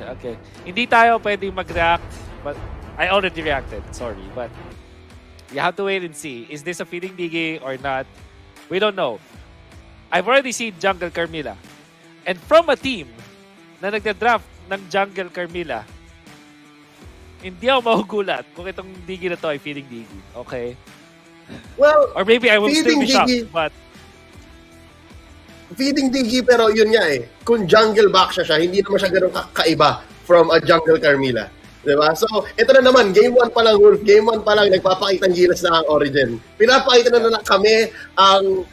Okay. Hindi tayo pwedeng mag-react, but I already reacted. Sorry, but you have to wait and see. Is this a feeding digi or not? We don't know. I've already seen Jungle Carmilla. And from a team na nagda-draft ng Jungle Carmilla, hindi ako mahugulat kung itong digi na to ay feeding digi. Okay? Well, or maybe I will still be shocked, but feeding digi, pero yun nga eh. Kung jungle back siya, hindi naman siya ganun kaiba from a jungle Carmilla. Diba? So, ito na naman, game 1 pa lang, Wolf. Game 1 pa lang, nagpapakita ng gilas na ang Origin. Pinapakita na kami ang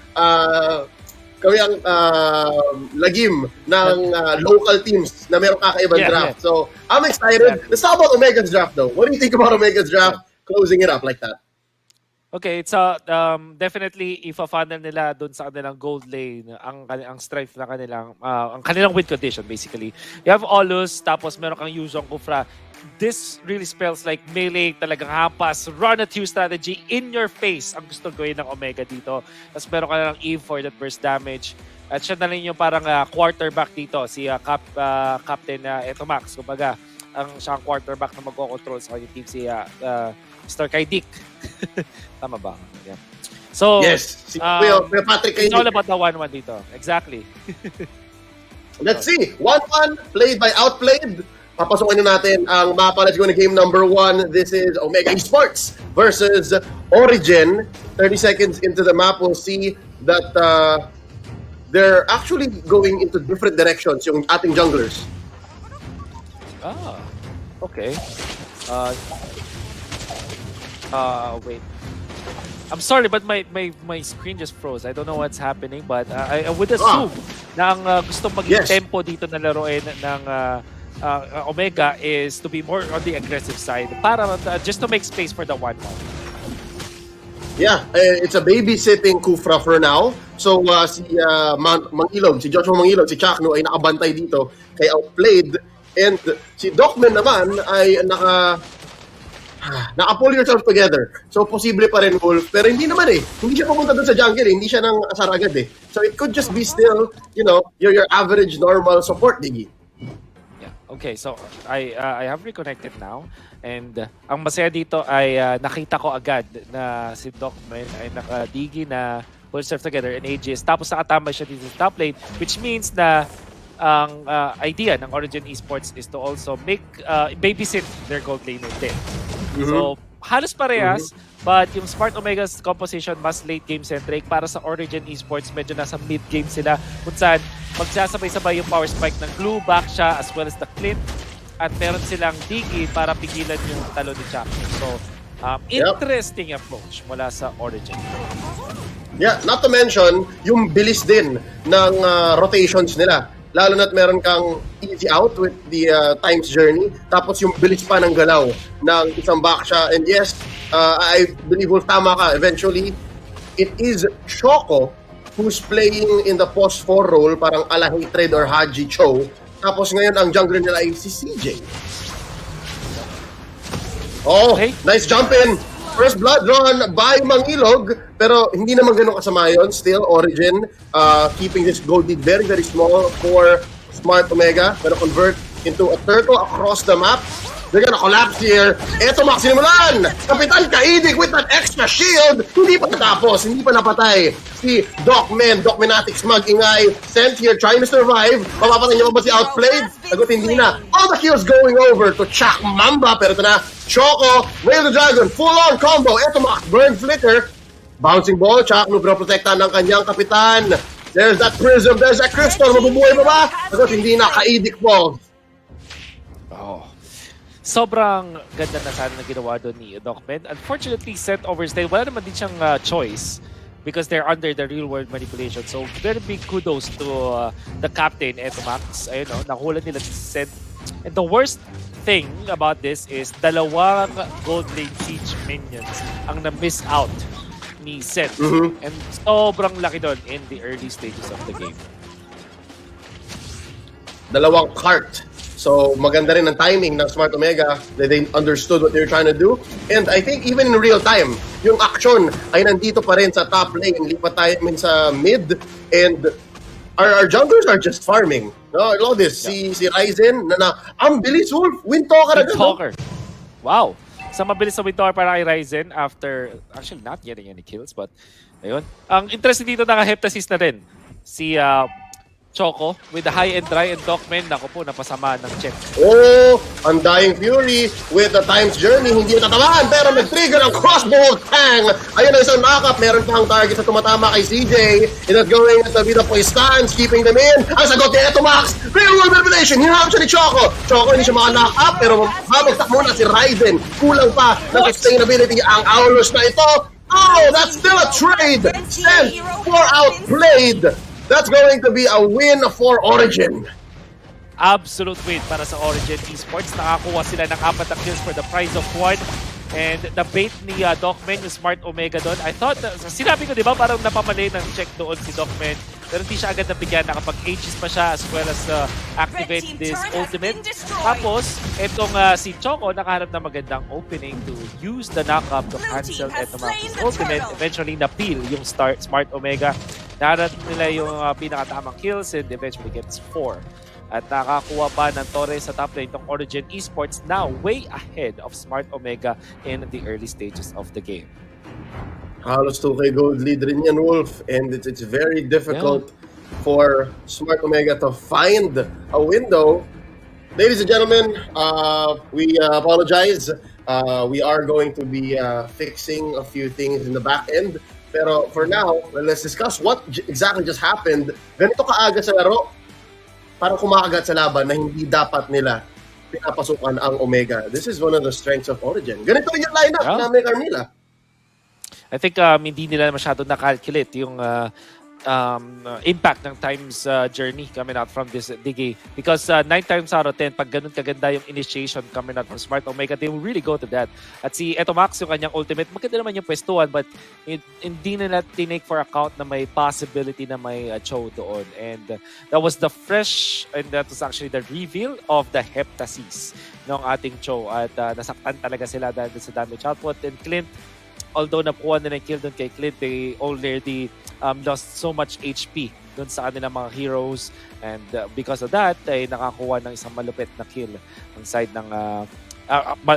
lagim ng local teams na meron kakaibang draft. Yeah. So, I'm excited. Let's talk about Omega's draft though. What do you think about Omega's draft closing it up like that? Okay, it's definitely ifa-funnel nila doon sa kanilang gold lane ang strength na kanilang ang kanilang win condition basically. You have Olus, tapos meron kang Yuzong Kufra. This really spells like melee, talagang hampas, run at you strategy in your face ang gusto gawin ng Omega dito. Tapos meron ka lang Eve for that burst damage. At siya na rin yung parang quarterback dito, si Captain Etomax. Kumbaga, siya ang quarterback na magko-control sa kanyang team, si Mr. Kaidik. Tama ba? Yeah. So, yes, si Patrick Kaidik. It's all about the 1-1 dito. Exactly. Let's see. 1-1, played by Outplayed. Papasokin na natin ang mapa. Let's go to game number 1. This is Omega Esports versus Origin. 30 seconds into the map, we'll see that they're actually going into different directions, yung ating junglers. Ah, okay. Wait. I'm sorry, but my screen just froze. I don't know what's happening, but I would assume na ang gustong maging tempo dito na laruin ng Omega is to be more on the aggressive side para just to make space for the 1-1. Yeah, it's a babysitting Kufra for now. So si Mangilog, si Joshua Mangilog, si Chakno ay nakabantay dito kay Outplayed, and si Docman naman ay naka-pull yourself together. So posible pa rin, Wolf, pero hindi naman eh. Hindi siya pumunta doon sa jungle eh. Hindi siya nang asar agad eh. So it could just be still, your average normal support digi. Okay, so I have reconnected now, and ang masaya dito ay nakita ko agad na si Docman ay nakadigi na pull yourself together and Aegis, tapos nakatambay siya dito sa top lane, which means na ang idea ng Origin Esports is to also make babysit their gold laner din. So halos parehas, but yung Smart Omega's composition mas late game centric. Para sa Origin Esports, medyo nasa mid game sila kung saan magsasabay-sabay yung power spike ng glue, back siya as well as the clip, at meron silang digi para pigilan yung talo ni Chaco. So interesting approach mula sa Origin. Yeah, not to mention yung bilis din ng rotations nila. Lalo na't meron kang easy out with the Time's Journey. Tapos yung bilis pa ng galaw ng isang backsha. And yes, I believe Wolf, tama ka. Eventually, it is Shoko who's playing in the post 4 role, parang ala Hatred or Haji Cho. Tapos ngayon, ang jungler nila ay si CJ. Oh, okay. Nice jump in. First blood drawn by Mangilog, pero hindi naman ganun kasama yun. Still, Origin keeping this gold lead very, very small for Smart Omega. Pero convert into a turtle across the map. They're gonna collapse here. Eto, maksinimulan! Kapitan Kaidik with that extra shield. Hindi pa natapos, hindi pa napatay. Si Docmanatics mag-ingay. Sent here, trying to survive. Mapapatay niya pa ba si Outplayed? Sagot, hindi na. All the kills going over to Chak Mamba. Pero ito na, Choco, Rail the Dragon, full-on combo. Eto, burn flicker. Bouncing ball, Chak, protektahan ng kanyang kapitan. There's that prism, there's that crystal. Mabubuhay pa ba? Sagot, hindi na. Kaidik po. Oh. Sobrang ganda na sana na ginawa doon ni Docman. Unfortunately, set overstay. Wala naman din siyang choice because they're under the real-world manipulation. So, very big kudos to the captain, Etomax. Ayun, nakuha nila si set. And the worst thing about this is dalawang gold lane siege minions ang na-miss out ni Seth. And sobrang laki doon in the early stages of the game. Dalawang cart. So, maganda rin ang timing ng Smart Omega. They understood what they were trying to do. And I think even in real time, yung action ay nandito pa rin sa top lane. Lipat tayo sa mid. And our junglers are just farming. No, Lodis, Yeah. si Ryzen, ang bilis, Wolf. Wind Talker agad, no? Talker. Wow. Sa mabilis na Winter para kay Ryzen after, actually not getting any kills, but ayun. Ang interesting dito, naka-heptasis na rin si Choco with the high-end dry and Dockman. Naku po, napasama ng check. Oh, Undying Fury with the Time's Journey. Hindi tatamaan, pero nag-trigger ang crossbow tang. Ayun na isang knock-up. Meron pang target sa tumatama kay CJ. It is going to be the play stance, keeping them in. Ang sagot ni Etomax. Real world elimination. Hinahap siya ni Choco. Choco hindi siya maka-knock-up, pero mabagtak muna si Ryzen. Kulang pa ng sustainability ang Aulus na ito. Oh, that's still a trade. Sent for outplayed. That's going to be a win for Origin. Absolute win para sa Origin Esports. Nakakuha sila ng 4 na kills for the price of 1. And the bait ni Docman, yung Smart Omega doon, I thought, sinabi ko di ba, parang napamali ng check doon si Docman. Pero hindi siya agad nabigyan, nakapag-ages pa siya as well as activate this ultimate. Tapos, itong si Choco nakahanap ng magandang opening to use the knockup to cancel Etomax's ultimate. Eventually, na-peel yung Smart Omega. Nahanap nila yung pinakatamang kills and eventually gets 4. At nakakuha pa ng Torres sa top lane ng Origin Esports, now way ahead of Smart Omega in the early stages of the game. Halos 2K gold lead rin yan, Wolf. And it's very difficult for Smart Omega to find a window. Ladies and gentlemen, we apologize. We are going to be fixing a few things in the back end. Pero for now, let's discuss what exactly just happened. Ganito kaaga sa laro, parang kumakagat sa laban na hindi dapat nila pinapasukan ang Omega. This is one of the strengths of Origin. Ganito rin yung lineup na may Carmilla. I think hindi nila masyado na-calculate yung impact ng Time's journey coming out from this DG. Because 9 times out of 10, pag ganun kaganda yung initiation coming out from Smart Omega, they will really go to that. At si Etomax, yung kanyang ultimate, maganda naman yung pwestuhan, but hindi nila tinake for account na may possibility na may Cho doon. And that was the fresh, and that was actually the reveal of the heptasis ng ating Cho. At nasaktan talaga sila dahil sa damage output. And Clint, although nakuha nila yung kill doon kay Clint, they already lost so much HP doon sa kanilang mga heroes. And because of that, ay nakakuha ng isang malupit na kill ang side ng...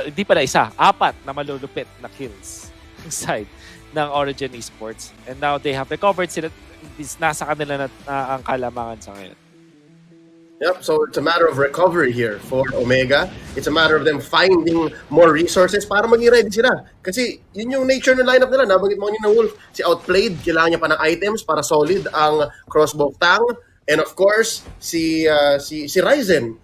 hindi pala isa, 4 na malulupit na kills ang side ng Origin Esports. And now they have recovered sila. Nasa kanila na ang kalamangan sa ngayon. Yep, so it's a matter of recovery here for Omega. It's a matter of them finding more resources para maging ready sila. Kasi yun yung nature ng lineup nila. Nabanggit mo kanina, Wolf. Si Outplayed, kailangan niya pa ng items para solid ang crossbow tang. And of course, si Ryzen.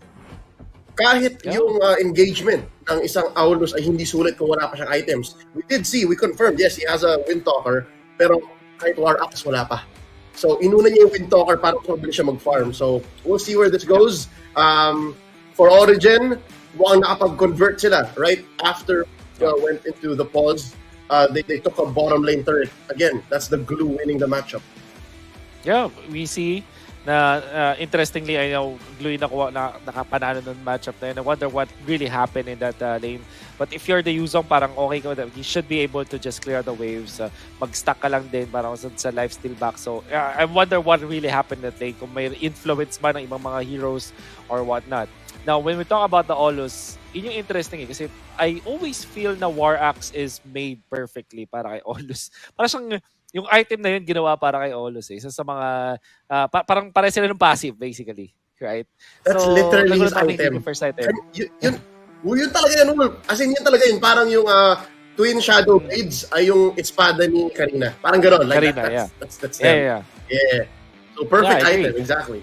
Kahit yung engagement ng isang Aulus ay hindi sulit kung wala pa siyang items. We confirmed, yes, he has a Wind Talker. Pero kahit War Axe, wala pa. So, inuna niya yung Wind Talker para mabilis siya mag-farm. So, we'll see where this goes. For Origin, mukhang nakapag-convert sila right after went into the pause. They took a bottom lane turret. Again, that's the glue winning the matchup. Yeah, we see na interestingly, I know Glue nakapanalo ng matchup na yun. I wonder what really happened in that lane. But if you're the Yuzong, parang okay ko, you should be able to just clear the waves. Mag-stack ka lang din parang sa lifesteal back. So I wonder what really happened in that lane. Kung may influence ba ng ibang mga heroes or whatnot. Now, when we talk about the Olus, yun yung interesting kasi I always feel na War Axe is made perfectly para kay Olus. Para siyang yung item na yun ginawa para kay Olus eh. Isa sa mga, parang pare sila ng passive basically. Right? That's so, literally his item. First item. Yun talaga yun. As in, yun talaga yun. Parang yung Twin Shadow Blades ay yung espada ni Karina. Parang gano'n. Like Karina, that's them. Yeah. So, perfect item. Exactly.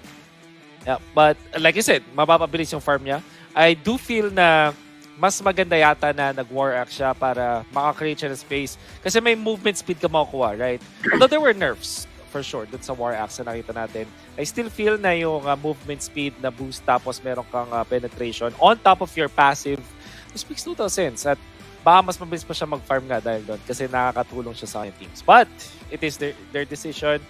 Yeah, but like I said, mapapabilis yung farm niya. I do feel na mas maganda yata na nag-War Axe siya para makakreate siya ng space. Kasi may movement speed ka makukuha, right? Although there were nerfs, for sure, dun sa War Axe na nakita natin. I still feel na yung movement speed na boost tapos meron kang penetration on top of your passive, which makes total sense. At baka mas mabilis pa siya mag-farm nga dahil doon kasi nakakatulong siya sa aking teams. But it is their decision.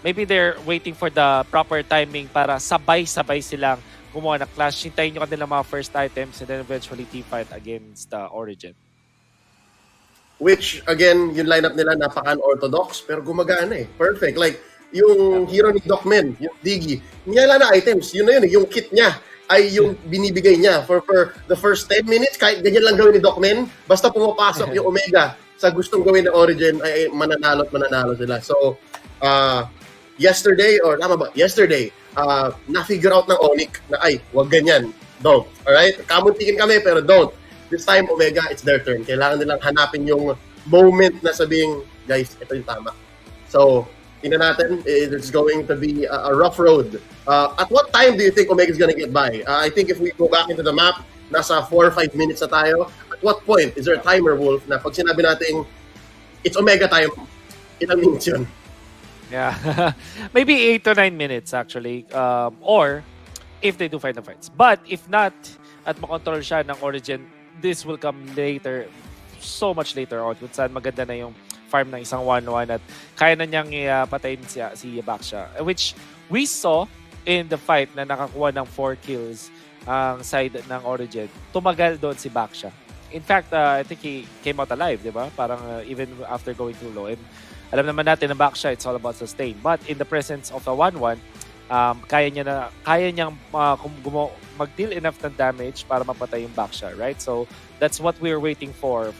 Maybe they're waiting for the proper timing para sabay-sabay silang gumawa ng clash. Hintayin nyo kanilang mga first items and then eventually team fight against Origin. Which, again, yung lineup nila napaka-unorthodox pero gumagana eh. Perfect. Like, yung hero ni Doc Men, yung Diggy. Hindi na items. Yun na yun. Yung kit niya ay yung binibigay niya for the first 10 minutes. Kahit ganyan lang gawin ni Doc Men, basta pumapasok yung Omega sa gustong gawin ng Origin, ay mananalo at mananalo sila. So, yesterday, na-figure out ng Onyx na, ay, wag ganyan. Don't. Alright? Kamuntikin kami, pero don't. This time, Omega, it's their turn. Kailangan nilang hanapin yung moment na sabing, guys, ito yung tama. So, tingnan natin, it's going to be a rough road. At what time do you think Omega is gonna get by? I think if we go back into the map, nasa 4 or 5 minutes na tayo. At what point is there a timer, Wolf, na pag sinabi natin, it's Omega time, ilang minutes yun? Yeah. Maybe 8 to 9 minutes actually. Or if they do find the fights. But if not, at makontrol siya ng Origin, this will come later, so much later on, kung saan maganda na yung farm ng isang 1-1 at kaya na niyang patayin si Baksha. Which we saw in the fight na nakakuha ng 4 kills ang side ng Origin. Tumagal doon si Baksha. In fact, I think he came out alive, di ba? Parang even after going too low. And alam naman natin na Baksha, it's all about sustain. But in the presence of a 1-1, kaya niyang mag-deal enough ng damage para mapatay yung Baksha, right? So that's what we're waiting for.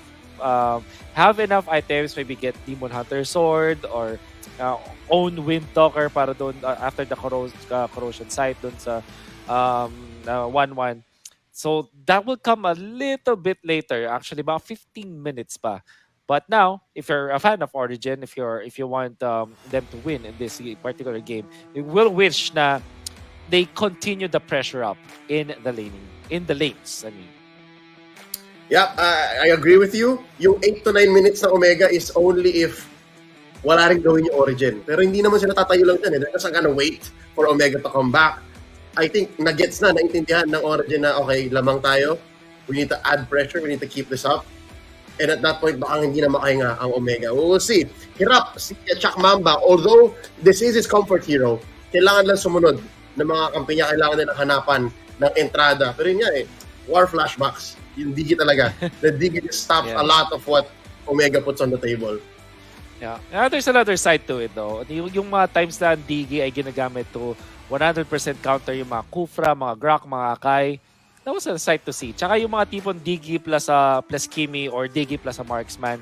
Have enough items, maybe get Demon Hunter Sword or own Wind Talker para doon after the corrosion site doon sa 1-1. So that will come a little bit later, actually about 15 minutes pa. But now, if you're a fan of Origin, if you want them to win in this particular game, you will wish na they continue the pressure up in the lanes. I mean. Yeah, I agree with you. Yung 8 to 9 minutes na Omega is only if wala rin gawin yung Origin. Pero hindi naman sila tatayo lang dyan. They're just gonna wait for Omega to come back. I think naintindihan ng Origin na okay, lamang tayo. We need to add pressure. We need to keep this up. And at that point, baka hindi na makahinga ang Omega. We'll see. Hirap si Chak Mamba. Although, this is his comfort hero, kailangan lang sumunod ng mga kampi niya. Kailangan nilang hanapan ng entrada. Pero yun nga war flashbacks. Yung Digi talaga. The Digi just stops a lot of what Omega puts on the table. Yeah. There's another side to it though. Yung mga times na ang Digi ay ginagamit to 100% counter yung mga Kufra, mga Grok, mga Akai. That was a sight to see. Tsaka yung mga tipong Digi plus Kimi or Digi plus a Marksman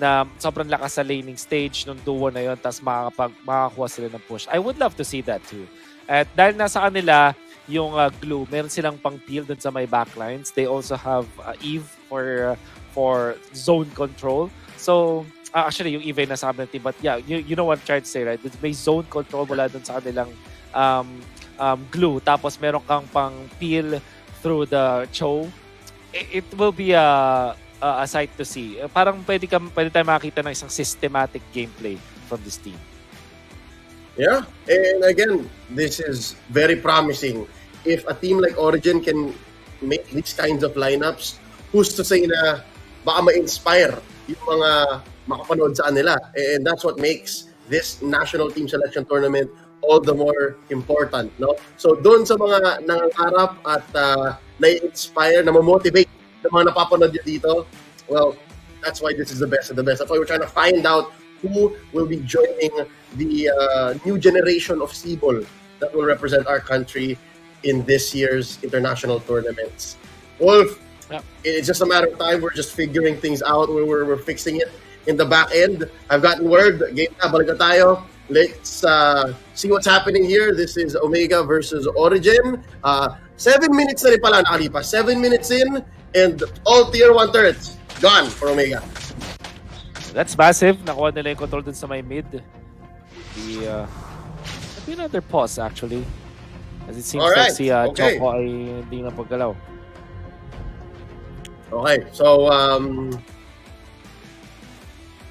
na sobrang lakas sa laning stage nung duo na yun tapos makakakuha sila ng push. I would love to see that too. At dahil nasa kanila yung glue, meron silang pang peel dun sa may backlines. They also have Eve for zone control. So, actually yung Eve ay nasa kanilang team. But yeah, you know what I'm trying to say, right? May zone control mula dun sa kanilang glue. Tapos meron kang pang peel through the Cho. It will be a sight to see. Parang pwede tayo makita ng isang systematic gameplay from this team. Yeah, and again, this is very promising. If a team like Origin can make these kinds of lineups, who's to say na baka ma-inspire yung mga makapanood sa kanila. And that's what makes this national team selection tournament all the more important, no? So doon sa mga nangangarap at na-inspire, na-motivate ng mga napapanood nyo dito, well, that's why this is the best of the best. That's why we're trying to find out who will be joining the new generation of SIBOL that will represent our country in this year's international tournaments. Wolf, it's just a matter of time. We're just figuring things out. We're fixing it in the back end. I've gotten word. Game na, balik na tayo. Let's see what's happening here. This is Omega versus Origin. 7 minutes na rin pala nakalipas. 7 minutes in, and all tier 1 turrets gone for Omega. That's massive. Nakuha nila yung control dun sa may mid. Maybe another pause actually. As it seems like si Choco ay hindi na paggalaw. Okay, so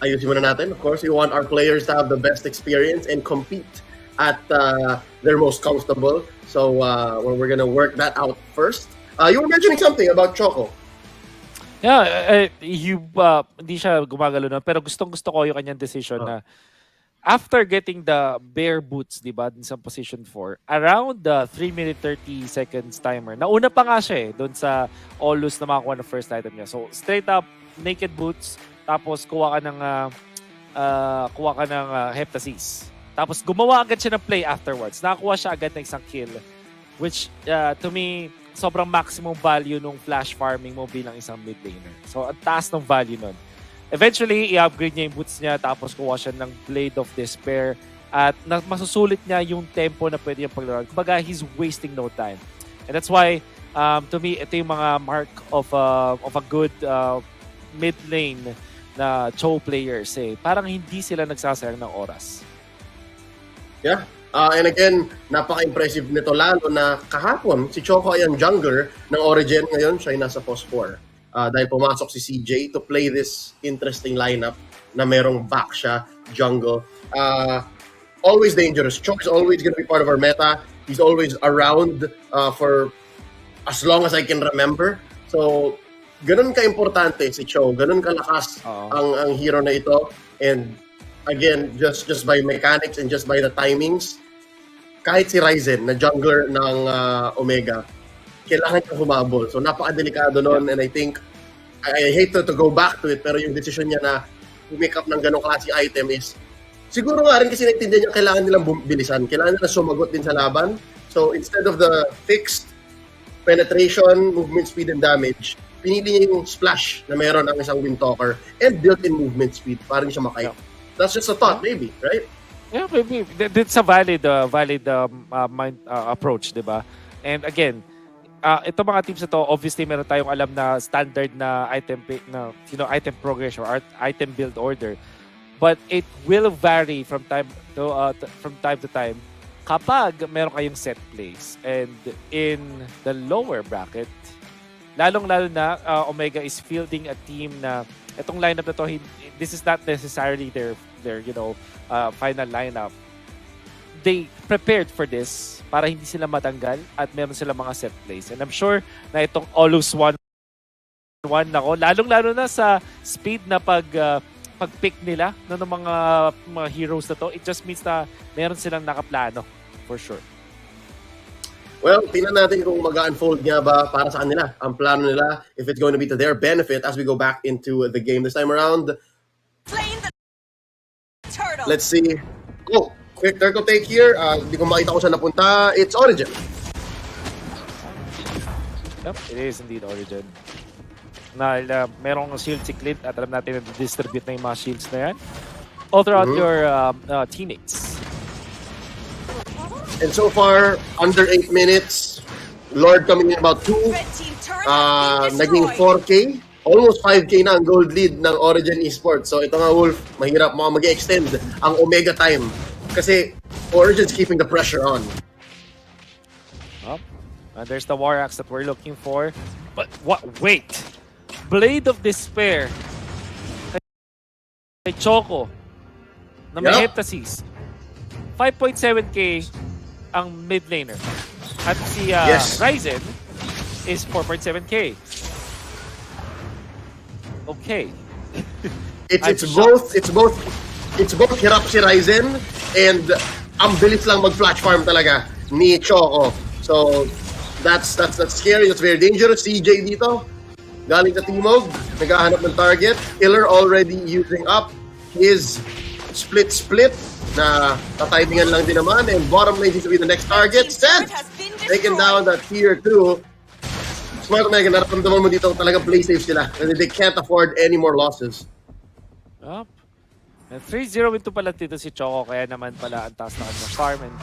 ayusin muna natin. Of course, we want our players to have the best experience and compete at their most comfortable. So we're gonna work that out first. You were mentioning something about Choco. Yeah, hindi siya gumagalo na, pero gustong-gusto ko yung kanyang decision na after getting the bare boots, di ba, sa position 4, around the 3 minute 30 seconds timer, nauna pa nga siya doon sa Olus na makakuha ng first item niya. So, straight up, naked boots, tapos kuha ka ng Heptasis. Tapos gumawa agad siya ng play afterwards. Nakakuha siya agad ng isang kill. Which, to me, sobrang maximum value nung flash farming mo bilang isang mid laner. So, ang taas ng value nun. Eventually, i-upgrade niya yung boots niya, tapos kuha siya ng Blade of Despair, at masusulit niya yung tempo na pwede yung paglaro. Kumbaga, he's wasting no time. And that's why, to me, ito yung mga mark of a good mid lane na Cho players. Parang hindi sila nagsasayang ng oras. Yeah. And again, napaka-impressive nito lalo na kahapon, si Choco ay ang jungler ng Origin. Ngayon, siya ay nasa post 4. Dahil pumasok si CJ to play this interesting lineup na merong back siya, jungle. Always dangerous. Choco is always going to be part of our meta. He's always around for as long as I can remember. So, ganun ka-importante si Cho. Ganun kalakas ang hero na ito. And again, just by mechanics and just by the timings, kahit si Ryzen na jungler ng Omega, kailangan niya humabol. So napakadelikado nun, and I think, I hate to go back to it, pero yung decision niya na make up ng ganong klase item is, siguro nga rin kasi naintindihan niya kailangan nilang bilisan, kailangan nila sumagot din sa laban. So instead of the fixed penetration, movement speed, and damage, pinili niya yung splash na mayroon ang isang Windtalker and built-in movement speed para hindi siya makaya. That's just a thought, maybe, right? Yeah, maybe. That's a valid approach, di ba? And again, ito mga teams na to, obviously meron tayong alam na standard na item progression or item build order. But it will vary from time to time kapag meron kayong set plays. And in the lower bracket, lalong-lalo na Omega is fielding a team na itong lineup na to, this is not necessarily their final lineup. They prepared for this para hindi sila matanggal at meron sila mga set plays. And I'm sure na itong Olus 1-1 nako, lalong-lalo na sa speed na pag-pick nila ng mga heroes na to, it just means na meron silang nakaplano for sure. Well, tingnan natin kung mag-unfold nga ba para sa kanila ang plano nila, if it's going to be to their benefit as we go back into the game this time around. Let's see. Oh, quick turtle take here. Hindi ko makita kung saan napunta. It's Origin. Yep, it is indeed Origin. Merong shield si Clint at alam natin na distribute na yung mga shields na yan all throughout your teammates. And so far, under 8 minutes, Lord coming in about 2. Naging 4K. Almost 5K na ang gold lead ng Origin Esports. So ito nga, Wolf, mahirap mag-extend ang Omega time. Kasi Origin's keeping the pressure on. And there's the War Axe that we're looking for. But what? Wait! Blade of Despair. Kay Choco. Na may Heptasis. 5.7k ang mid laner. At si Ryzen is 4.7k. Okay. It's both hirap si Ryzen and ang bilis lang mag-flash farm talaga ni Choco. So that's scary, that's very dangerous. CJ dito, galing sa Timog, naghahanap ng target. Killer already using up his split na tatimingan lang din naman, and bottom lane seems to be the next target. Sent! Taken down that tier 2. Smart Omega, nararamdaman mo dito talagang play safe sila. And they can't afford any more losses. Yup. 3-0 into pala dito si Choco, kaya naman pala ang taas na kanyang farm. And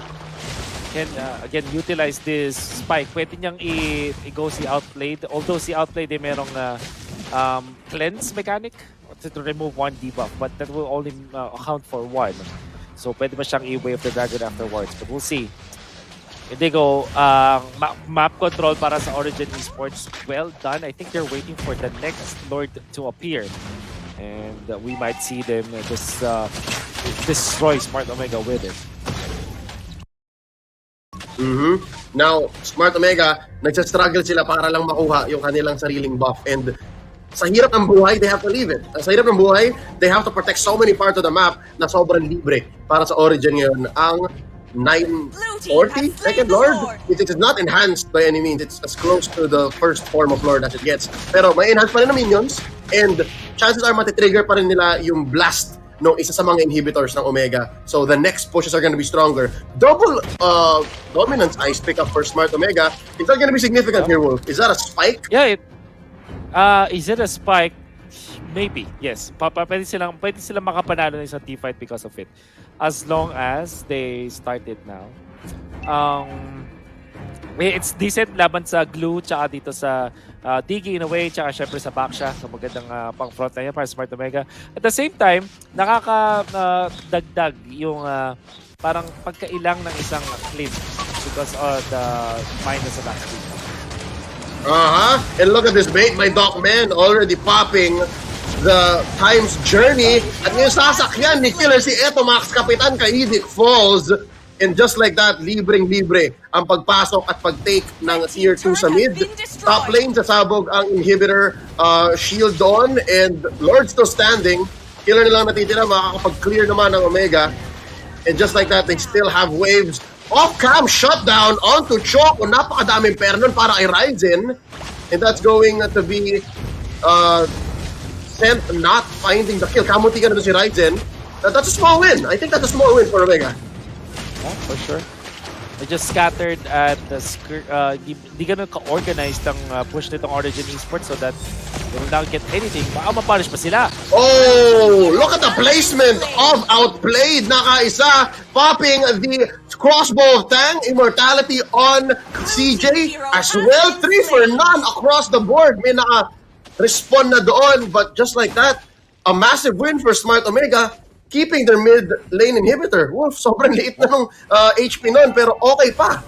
can, again, utilize this spike. Pwede niyang i-go si Outplayed. Although si Outplayed ay merong cleanse mechanic to remove 1 debuff, but that will only account for 1. So pwede ba siyang i-wave the dragon afterwards? But we'll see. Indigo, map control para sa Origin Esports. Well done. I think they're waiting for the next Lord to appear. And we might see them just destroy Smart Omega with it. Now, Smart Omega, nagsastruggle sila para lang makuha yung kanilang sariling buff. And sa hirap ng buhay, they have to leave it. Sa hirap ng buhay, they have to protect so many parts of the map na sobrang libre para sa Origin ngayon. Ang 940 second Lord. It is not enhanced by any means. It's as close to the first form of Lord as it gets. Pero may enhanced pa rin na minions, and chances are matitrigger pa rin nila yung blast no isa sa mga inhibitors ng Omega. So the next pushes are gonna be stronger. Double dominance ice pick up for Smart Omega. Is that gonna be significant here, Wolf? Is that a spike? Yeah, is it a spike? Maybe, yes. Pwede silang makapanalo ng isang team fight because of it. As long as they start it now. It's decent laban sa glue tsaka dito sa Digi in a way tsaka syempre sa back siya. So magandang pang front line para Smart Omega. At the same time, nakakadagdag yung parang pagkailang ng isang clip because of the minus sa back speed. And look at this bait by Docman already popping the Time's Journey. At yung sasakyan ni Killer si Eto Max Kapitan Kaidik Falls. And just like that, libreng-libre ang pagpasok at pag-take ng Tier 2 sa mid. Top lane, sasabog ang inhibitor, shield on, and Lord still standing. Killer nilang natitira, makakapag-clear naman ng Omega. And just like that, they still have waves. Off-cam shutdown onto Choco. Napakadaming pair nun para kay Ryzen. And that's going to be Sent not finding the kill. Kamuti ka na si Ryzen. That's a small win. I think that's a small win for Omega. Yeah, for sure. They just scattered at the di ganun ka-organized ang push nitong Origin Esports so that they will not get anything. Baka mapunish pa sila. Oh, look at the placement of Outplayed. Nakaisa, popping the crossbow of Tang, Immortality on CJ as well. 3 for none across the board. May naka-respond na doon. But just like that, a massive win for Smart Omega. Keeping their mid lane inhibitor. Wolf, sobrang liit na nung HP nun, pero okay pa.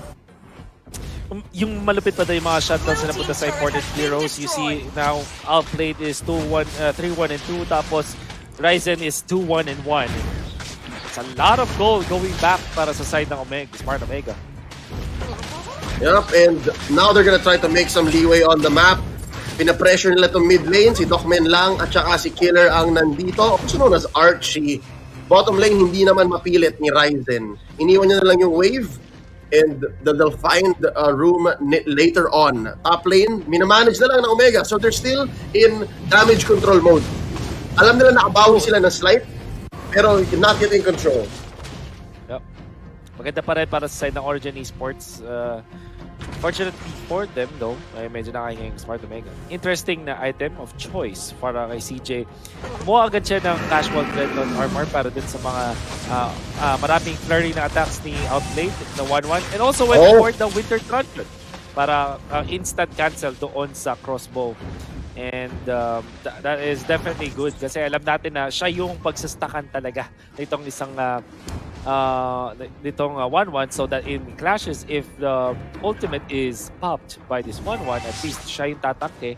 Yung malupit pa daw yung mga shutdowns na napunta sa important heroes. You see now, Outplayed is 2-1, 3-1 and 2, tapos Ryzen is 2-1 and 1. It's a lot of gold going back para sa side ng Omega, Smart Omega. Yep, and now they're gonna try to make some leeway on the map. Pinapressure nila itong mid lane, si Docmen lang at saka si Killer ang nandito. Also known as Archie. Bottom lane, hindi naman mapilit ni Ryzen. Iniwan niya na lang yung wave and they'll find room later on. Top lane, minamanage na lang ng Omega. So they're still in damage control mode. Alam nila nakabawi sila ng slight, pero not yet in control. Yep. Maganda pa rin para sa side ng Origin Esports. Fortunately for them though, ay medyo nakahinga yung Smart Omega. Interesting na item of choice para kay CJ. Kumuha agad siya ng casual Dreadnought armor para din sa mga maraming flurry na attacks ni Outplayed na 1-1. And also went for the Winter Truncheon para instant cancel doon sa crossbow. And that is definitely good kasi alam natin na siya yung pagsastakan talaga nitong isang nitong 1-1 so that in clashes, if the ultimate is popped by this 1-1, at least siya yung tatake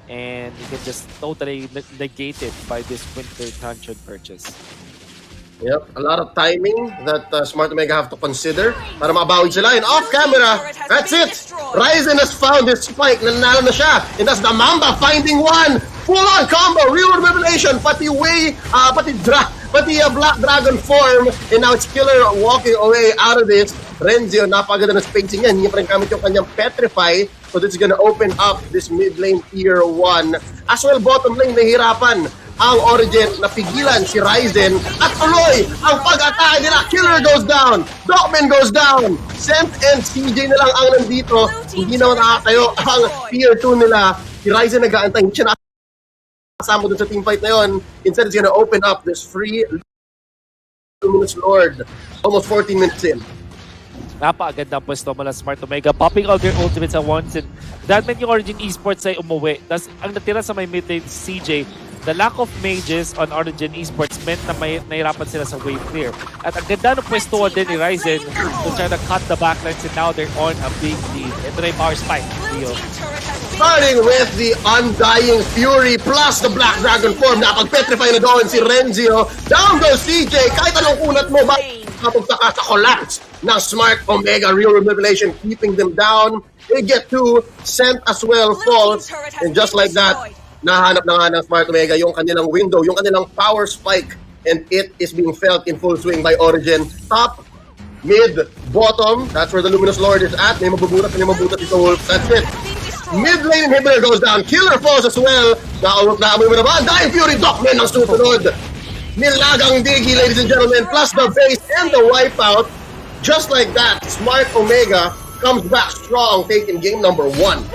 and you can just totally negate it by this Winter Truncheon purchase. Yep, a lot of timing that Smart Omega have to consider para mabawi sila. And off camera, that's it! Ryzen has found his spike, nanalo na siya. And that's the Mamba finding one! Full-on combo, real revelation, pati Black Dragon form. And now it's Killer walking away out of this. Renzio, napaganda na spacing yan. Hindi pa rin kamit yung kanyang Petrify. So this is gonna open up this mid lane tier 1. As well, bottom lane, nahihirapan ang Origin, napigilan si Ryzen at tuloy ang pag-atake nila. Killer goes down, Docman goes down, Sent and CJ na lang ang nandito. Hindi naman nakatayo ang tier 2 nila. Si Ryzen nag-aantay, hindi siya nakasama dun sa teamfight na yun. Instead, it's gonna open up this free Luminous Lord almost 14 minutes in. Napakaganda pwesto mula Smart Omega, popping all their ultimates at once, and that meant yung Origin Esports ay umuwi. Tas ang natira sa may mid lane CJ, the lack of mages on Origin Esports meant na may nahirapan sila sa wave clear. At ang ganda ng pwesto din ni Ryzen to try to cut the backlines, and now they're on a big lead. Ito na yung power spike. Starting with the Undying Fury plus the Black Dragon form. Napag-petrify na doon si Renzio. Down goes CJ. Kahit anong kunat mo ba? Kapagtaka sa collapse ng Smart Omega. Real Revelation keeping them down. They get to Sent as well falls. And just like that, nahanap na nga ng Smart Omega yung kanilang window, yung kanilang power spike. And it is being felt in full swing by Origin. Top, mid, bottom. That's where the Luminous Lord is at. May mabubutas ito, Wolf. That's it. Mid lane inhibitor goes down. Killer falls as well. Naamoy mo na ba? Undying Fury, Docman ang susunod. Nilagang Digi, ladies and gentlemen, plus the base and the wipeout. Just like that, Smart Omega comes back strong, taking game number 1.